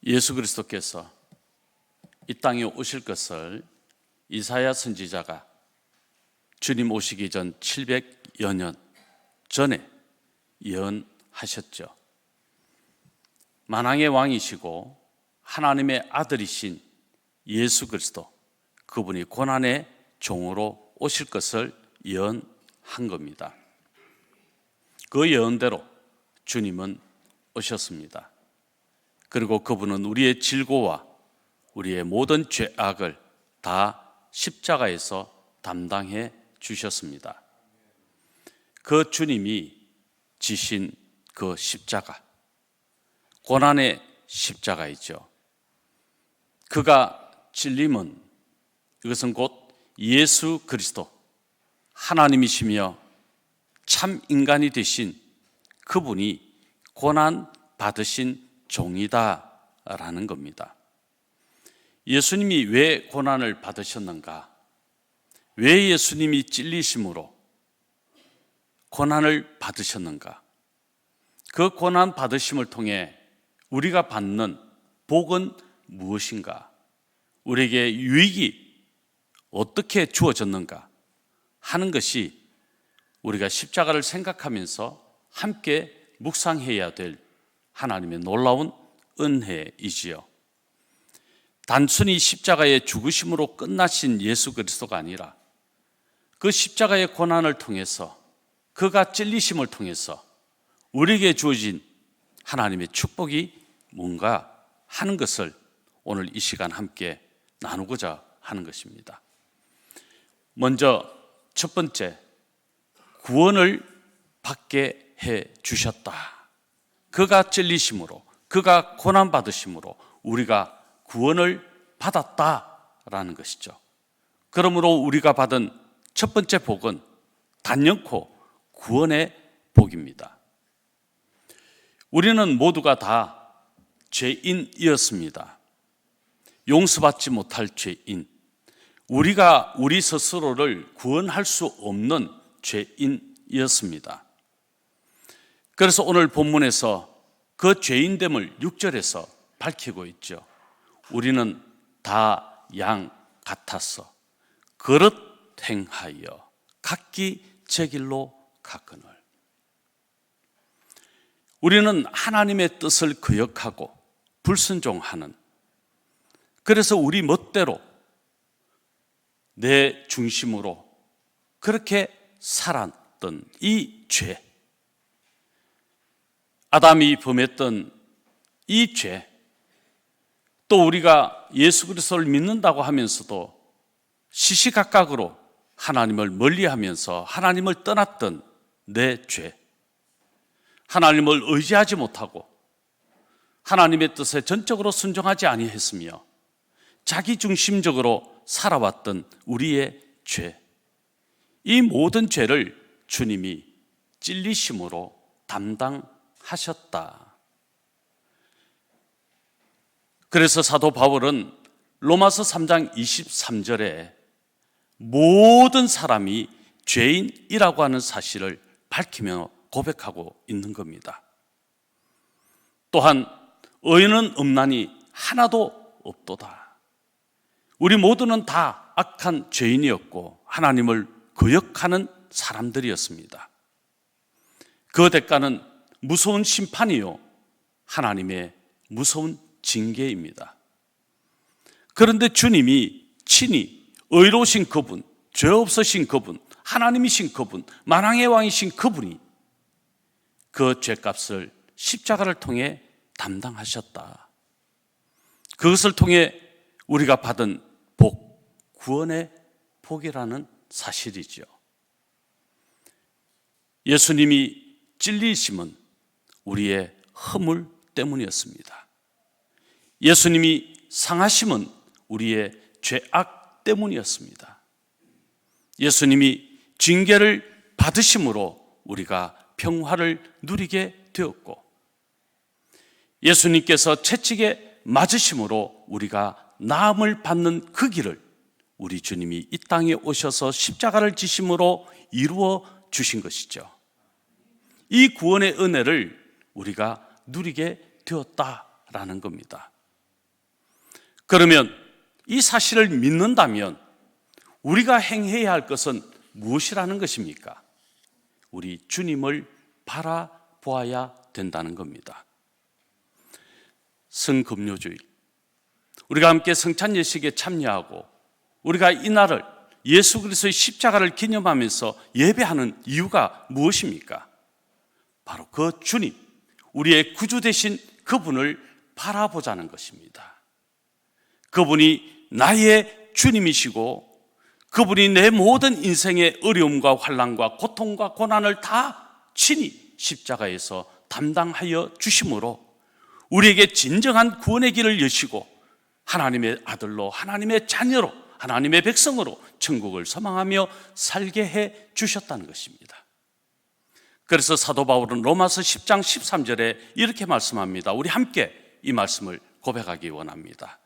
예수 그리스도께서 이 땅에 오실 것을 이사야 선지자가 주님 오시기 전 700여 년 전에 예언하셨죠. 만왕의 왕이시고 하나님의 아들이신 예수 그리스도, 그분이 고난의 종으로 오실 것을 예언한 겁니다. 그 예언대로 주님은 오셨습니다. 그리고 그분은 우리의 질고와 우리의 모든 죄악을 다 십자가에서 담당해 주셨습니다. 그 주님이 지신 그 십자가, 고난의 십자가이죠. 그가 찔림은, 이것은 곧 예수 그리스도, 하나님이시며 참 인간이 되신 그분이 고난 받으신 종이다라는 겁니다. 예수님이 왜 고난을 받으셨는가? 왜 예수님이 찔리심으로 고난을 받으셨는가? 그 고난 받으심을 통해 우리가 받는 복은 무엇인가? 우리에게 유익이 어떻게 주어졌는가 하는 것이 우리가 십자가를 생각하면서 함께 묵상해야 될 하나님의 놀라운 은혜이지요. 단순히 십자가의 죽으심으로 끝나신 예수 그리스도가 아니라 그 십자가의 고난을 통해서, 그가 찔리심을 통해서 우리에게 주어진 하나님의 축복이 뭔가 하는 것을 오늘 이 시간 함께 나누고자 하는 것입니다. 먼저 첫 번째, 구원을 받게 해 주셨다. 그가 찔리심으로, 그가 고난받으심으로 우리가 구원을 받았다라는 것이죠. 그러므로 우리가 받은 첫 번째 복은 단연코 구원의 복입니다. 우리는 모두가 다 죄인이었습니다. 용서받지 못할 죄인, 우리가 우리 스스로를 구원할 수 없는 죄인이었습니다. 그래서 오늘 본문에서 그 죄인됨을 6절에서 밝히고 있죠. 우리는 다 양 같아서 그릇 행하여 각기 제 길로 가거늘. 우리는 하나님의 뜻을 거역하고 불순종하는, 그래서 우리 멋대로 내 중심으로 그렇게 살았던 이 죄, 아담이 범했던 이 죄, 또 우리가 예수 그리스도를 믿는다고 하면서도 시시각각으로 하나님을 멀리하면서 하나님을 떠났던 내 죄, 하나님을 의지하지 못하고 하나님의 뜻에 전적으로 순종하지 아니했으며 자기중심적으로 살아왔던 우리의 죄, 이 모든 죄를 주님이 찔리심으로 담당하셨다. 그래서 사도 바울은 로마서 3장 23절에 모든 사람이 죄인이라고 하는 사실을 밝히며 고백하고 있는 겁니다. 또한 의인은 없나니 하나도 없도다. 우리 모두는 다 악한 죄인이었고 하나님을 거역하는 사람들이었습니다. 그 대가는 무서운 심판이요, 하나님의 무서운 징계입니다. 그런데 주님이 친히 의로우신 그분, 죄 없으신 그분, 하나님이신 그분, 만왕의 왕이신 그분이 그 죄값을 십자가를 통해 담당하셨다. 그것을 통해 우리가 받은 복, 구원의 복이라는 사실이죠. 예수님이 찔리심은 우리의 허물 때문이었습니다. 예수님이 상하심은 우리의 죄악 때문이었습니다. 예수님이 징계를 받으심으로 우리가 평화를 누리게 되었고, 예수님께서 채찍에 맞으심으로 우리가 나음을 받는 그 길을 우리 주님이 이 땅에 오셔서 십자가를 지심으로 이루어 주신 것이죠. 이 구원의 은혜를 우리가 누리게 되었다라는 겁니다. 그러면 이 사실을 믿는다면 우리가 행해야 할 것은 무엇이라는 것입니까? 우리 주님을 바라보아야 된다는 겁니다. 성금요주일, 우리가 함께 성찬 예식에 참여하고 우리가 이날을 예수 그리스도의 십자가를 기념하면서 예배하는 이유가 무엇입니까? 바로 그 주님, 우리의 구주 되신 그분을 바라보자는 것입니다. 그분이 나의 주님이시고 그분이 내 모든 인생의 어려움과 환난과 고통과 고난을 다 친히 십자가에서 담당하여 주심으로 우리에게 진정한 구원의 길을 여시고 하나님의 아들로, 하나님의 자녀로, 하나님의 백성으로 천국을 소망하며 살게 해 주셨다는 것입니다. 그래서 사도 바울은 로마서 10장 13절에 이렇게 말씀합니다. 우리 함께 이 말씀을 고백하기 원합니다.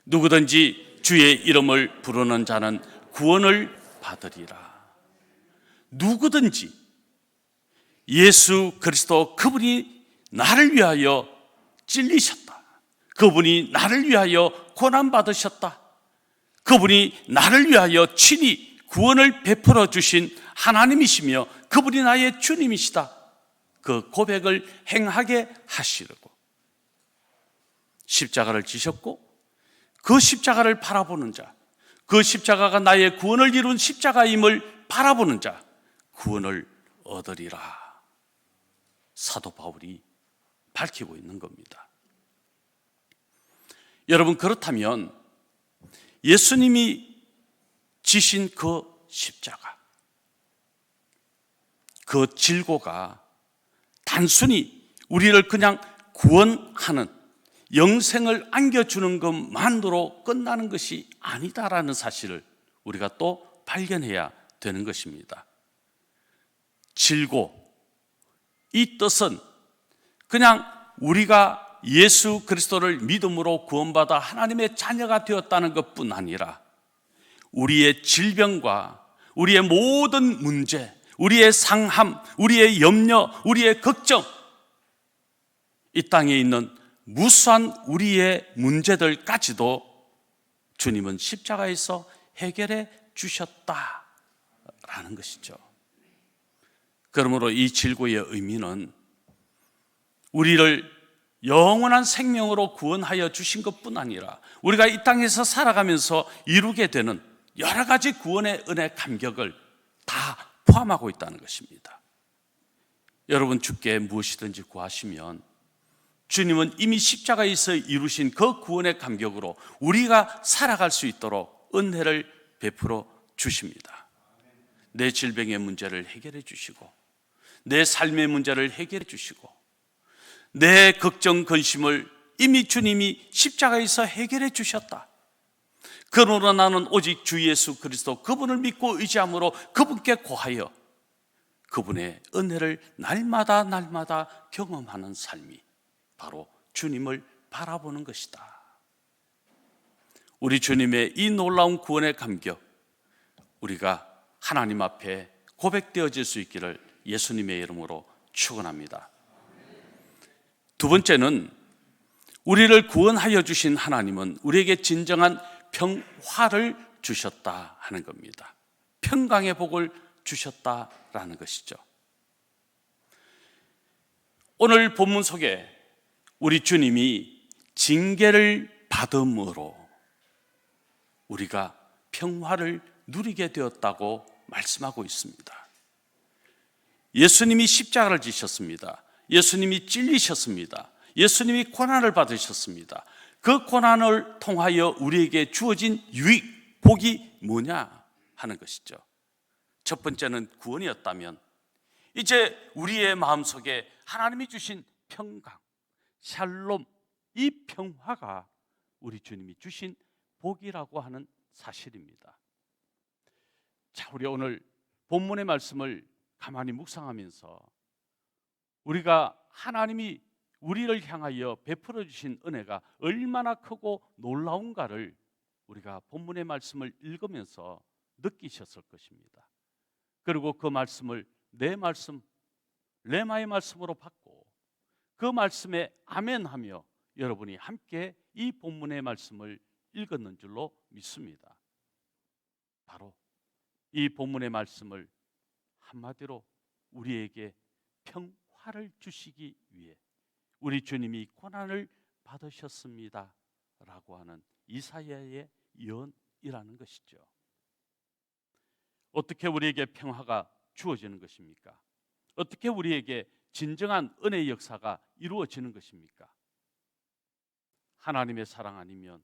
누구든지 주의 이름을 부르는 자는 구원을 받으리라. 누구든지 예수 그리스도, 그분이 나를 위하여 찔리셨다, 그분이 나를 위하여 고난받으셨다, 그분이 나를 위하여 친히 구원을 베풀어 주신 하나님이시며 그분이 나의 주님이시다, 그 고백을 행하게 하시려고 십자가를 지셨고 그 십자가를 바라보는 자, 그 십자가가 나의 구원을 이룬 십자가임을 바라보는 자, 구원을 얻으리라. 사도 바울이 밝히고 있는 겁니다. 여러분, 그렇다면 예수님이 지신 그 십자가, 그 질고가 단순히 우리를 그냥 구원하는, 영생을 안겨주는 것만으로 끝나는 것이 아니다라는 사실을 우리가 또 발견해야 되는 것입니다. 질고, 이 뜻은 그냥 우리가 예수 그리스도를 믿음으로 구원받아 하나님의 자녀가 되었다는 것뿐 아니라 우리의 질병과 우리의 모든 문제, 우리의 상함, 우리의 염려, 우리의 걱정, 이 땅에 있는 무수한 우리의 문제들까지도 주님은 십자가에서 해결해 주셨다라는 것이죠. 그러므로 이 질고의 의미는 우리를 영원한 생명으로 구원하여 주신 것뿐 아니라 우리가 이 땅에서 살아가면서 이루게 되는 여러 가지 구원의 은혜 감격을 다 포함하고 있다는 것입니다. 여러분, 주께 무엇이든지 구하시면 주님은 이미 십자가에서 이루신 그 구원의 감격으로 우리가 살아갈 수 있도록 은혜를 베풀어 주십니다. 내 질병의 문제를 해결해 주시고 내 삶의 문제를 해결해 주시고 내 걱정 근심을 이미 주님이 십자가에서 해결해 주셨다. 그러나 나는 오직 주 예수 그리스도 그분을 믿고 의지함으로 그분께 고하여 그분의 은혜를 날마다 경험하는 삶이 바로 주님을 바라보는 것이다. 우리 주님의 이 놀라운 구원의 감격, 우리가 하나님 앞에 고백되어질 수 있기를 예수님의 이름으로 축원합니다. 두 번째는 우리를 구원하여 주신 하나님은 우리에게 진정한 평화를 주셨다 하는 겁니다. 평강의 복을 주셨다라는 것이죠. 오늘 본문 속에 우리 주님이 징계를 받음으로 우리가 평화를 누리게 되었다고 말씀하고 있습니다. 예수님이 십자가를 지셨습니다. 예수님이 찔리셨습니다. 예수님이 고난을 받으셨습니다. 그 고난을 통하여 우리에게 주어진 유익, 복이 뭐냐 하는 것이죠. 첫 번째는 구원이었다면 이제 우리의 마음속에 하나님이 주신 평강, 샬롬, 이 평화가 우리 주님이 주신 복이라고 하는 사실입니다. 자, 우리 오늘 본문의 말씀을 가만히 묵상하면서 우리가 하나님이 우리를 향하여 베풀어 주신 은혜가 얼마나 크고 놀라운가를 우리가 본문의 말씀을 읽으면서 느끼셨을 것입니다. 그리고 그 말씀을 내 말씀, 레마의 말씀으로 받고 그 말씀에 아멘하며 여러분이 함께 이 본문의 말씀을 읽었는 줄로 믿습니다. 바로 이 본문의 말씀을 한마디로 우리에게 평화를 주시기 위해 우리 주님이 고난을 받으셨습니다 라고 하는 이사야의 예언이라는 것이죠. 어떻게 우리에게 평화가 주어지는 것입니까? 어떻게 우리에게 진정한 은혜의 역사가 이루어지는 것입니까? 하나님의 사랑 아니면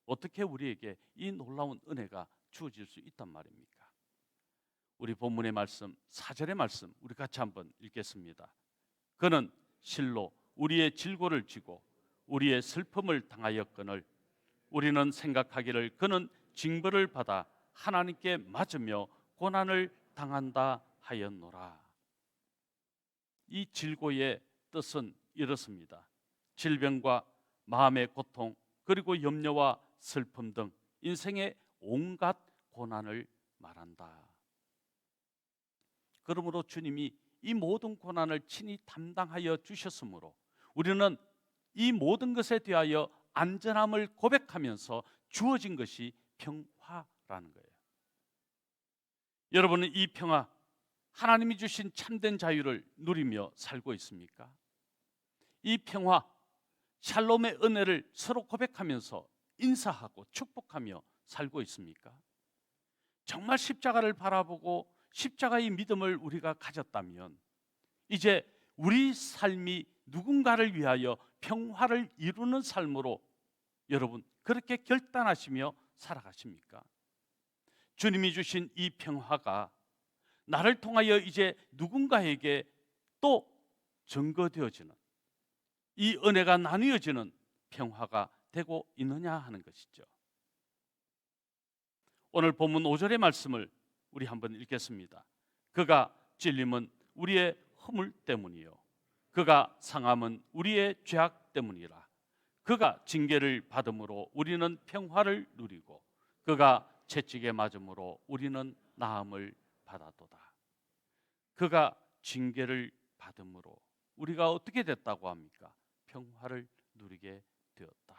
어떻게 우리에게 이 놀라운 은혜가 주어질 수 있단 말입니까? 우리 본문의 말씀 4절의 말씀 우리 같이 한번 읽겠습니다. 그는 실로 우리의 질고를 지고 우리의 슬픔을 당하였거늘 우리는 생각하기를 그는 징벌을 받아 하나님께 맞으며 고난을 당한다 하였노라. 이 질고의 뜻은 이렇습니다. 질병과 마음의 고통 그리고 염려와 슬픔 등 인생의 온갖 고난을 말한다. 그러므로 주님이 이 모든 고난을 친히 담당하여 주셨으므로 우리는 이 모든 것에 대하여 안전함을 고백하면서 주어진 것이 평화라는 거예요. 여러분은 이 평화, 하나님이 주신 참된 자유를 누리며 살고 있습니까? 이 평화, 샬롬의 은혜를 서로 고백하면서 인사하고 축복하며 살고 있습니까? 정말 십자가를 바라보고 십자가의 믿음을 우리가 가졌다면 이제 우리 삶이 누군가를 위하여 평화를 이루는 삶으로 여러분 그렇게 결단하시며 살아가십니까? 주님이 주신 이 평화가 나를 통하여 이제 누군가에게 또 증거되어지는 이 은혜가 나누어지는 평화가 되고 있느냐 하는 것이죠. 오늘 본문 5절의 말씀을 우리 한번 읽겠습니다. 그가 찔림은 우리의 허물 때문이요 그가 상함은 우리의 죄악 때문이라. 그가 징계를 받음으로 우리는 평화를 누리고 그가 채찍에 맞음으로 우리는 나음을 받았도다. 그가 징계를 받음으로 우리가 어떻게 됐다고 합니까? 평화를 누리게 되었다.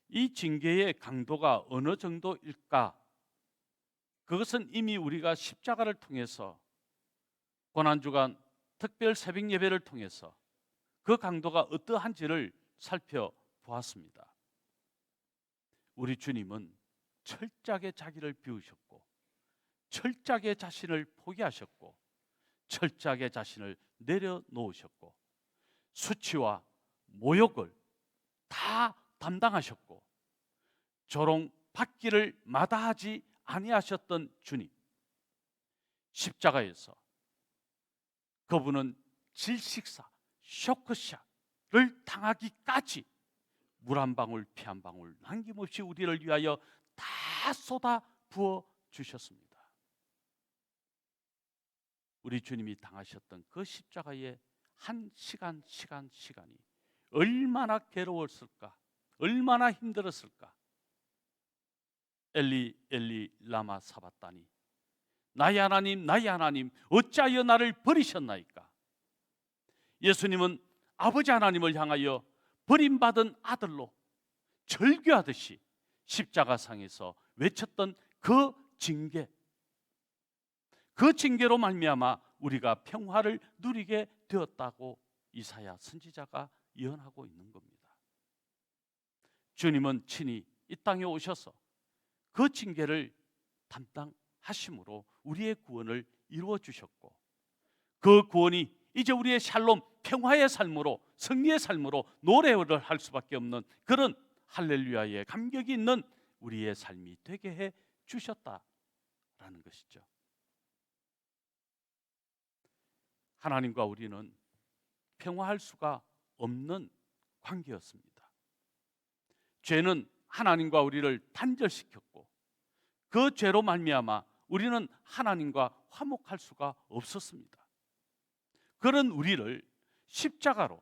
이 징계의 강도가 어느 정도일까? 그것은 이미 우리가 십자가를 통해서 고난주간 특별 새벽 예배를 통해서 그 강도가 어떠한지를 살펴보았습니다. 우리 주님은 철저하게 자기를 비우셨고 철저하게 자신을 포기하셨고 철저하게 자신을 내려놓으셨고 수치와 모욕을 다 담당하셨고 조롱 받기를 마다하지 아니하셨던 주님, 십자가에서 그분은 질식사, 쇼크샷을 당하기까지 물 한 방울 피 한 방울 남김없이 우리를 위하여 다 쏟아 부어 주셨습니다. 우리 주님이 당하셨던 그 십자가의 한 시간이 얼마나 괴로웠을까, 얼마나 힘들었을까. 엘리 엘리 라마 사바다니, 나의 하나님 어찌하여 나를 버리셨나이까. 예수님은 아버지 하나님을 향하여 버림받은 아들로 절규하듯이 십자가상에서 외쳤던 그 징계, 그 징계로 말미암아 우리가 평화를 누리게 되었다고 이사야 선지자가 예언하고 있는 겁니다. 주님은 친히 이 땅에 오셔서 그 징계를 담당하심으로 우리의 구원을 이루어 주셨고 그 구원이 이제 우리의 샬롬 평화의 삶으로 승리의 삶으로 노래를 할 수밖에 없는 그런 할렐루야의 감격이 있는 우리의 삶이 되게 해 주셨다라는 것이죠. 하나님과 우리는 평화할 수가 없는 관계였습니다. 죄는 하나님과 우리를 단절시켰고 그 죄로 말미암아 우리는 하나님과 화목할 수가 없었습니다. 그런 우리를 십자가로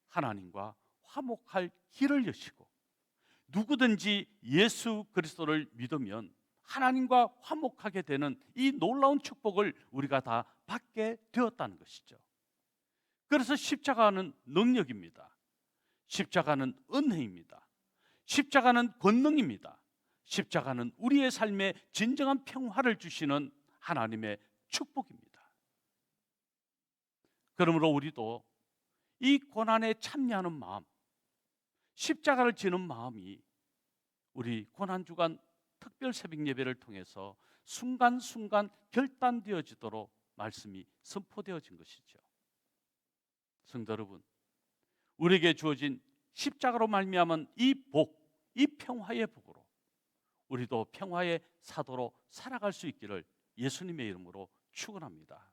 하나님과 화목할 길을 여시고 누구든지 예수 그리스도를 믿으면 하나님과 화목하게 되는 이 놀라운 축복을 우리가 다 받게 되었다는 것이죠. 그래서 십자가는 능력입니다. 십자가는 은혜입니다. 십자가는 권능입니다. 십자가는 우리의 삶에 진정한 평화를 주시는 하나님의 축복입니다. 그러므로 우리도 이 고난에 참여하는 마음, 십자가를 지는 마음이 우리 고난주간 특별 새벽 예배를 통해서 순간순간 결단되어지도록 말씀이 선포되어진 것이죠. 성도 여러분, 우리에게 주어진 십자가로 말미암은 이 복, 이 평화의 복으로 우리도 평화의 사도로 살아갈 수 있기를 예수님의 이름으로 축원합니다.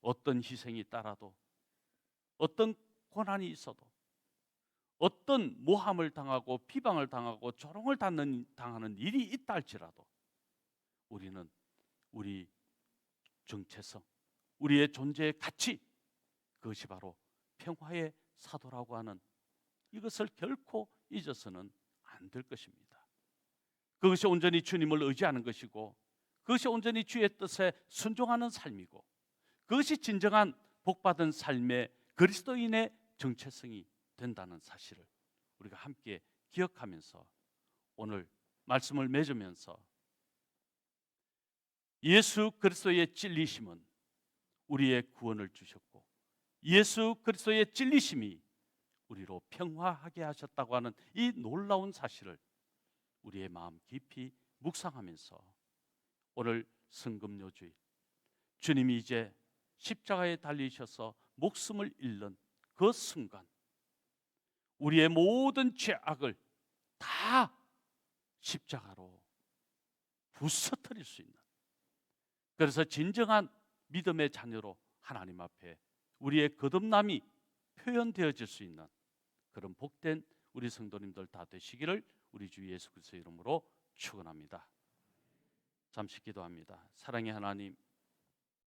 어떤 희생이 따라도, 어떤 고난이 있어도, 어떤 모함을 당하고 비방을 당하고 조롱을 당하는 일이 있다 할지라도 우리는 우리 정체성, 우리의 존재의 가치, 그것이 바로 평화의 사도라고 하는 이것을 결코 잊어서는 안 될 것입니다. 그것이 온전히 주님을 의지하는 것이고, 그것이 온전히 주의 뜻에 순종하는 삶이고, 그것이 진정한 복받은 삶의 그리스도인의 정체성이 된다는 사실을 우리가 함께 기억하면서 오늘 말씀을 맺으면서 예수 그리스도의 찔리심은 우리의 구원을 주셨고, 예수 그리스도의 찔리심이 우리로 평화하게 하셨다고 하는 이 놀라운 사실을 우리의 마음 깊이 묵상하면서 오늘 성금요주일, 주님이 이제 십자가에 달리셔서 목숨을 잃는 그 순간 우리의 모든 죄악을 다 십자가로 부서뜨릴 수 있는, 그래서 진정한 믿음의 자녀로 하나님 앞에 우리의 거듭남이 표현되어질 수 있는 그런 복된 우리 성도님들 다 되시기를 우리 주 예수 그리스도의 이름으로 축원합니다. 잠시 기도합니다. 사랑의 하나님,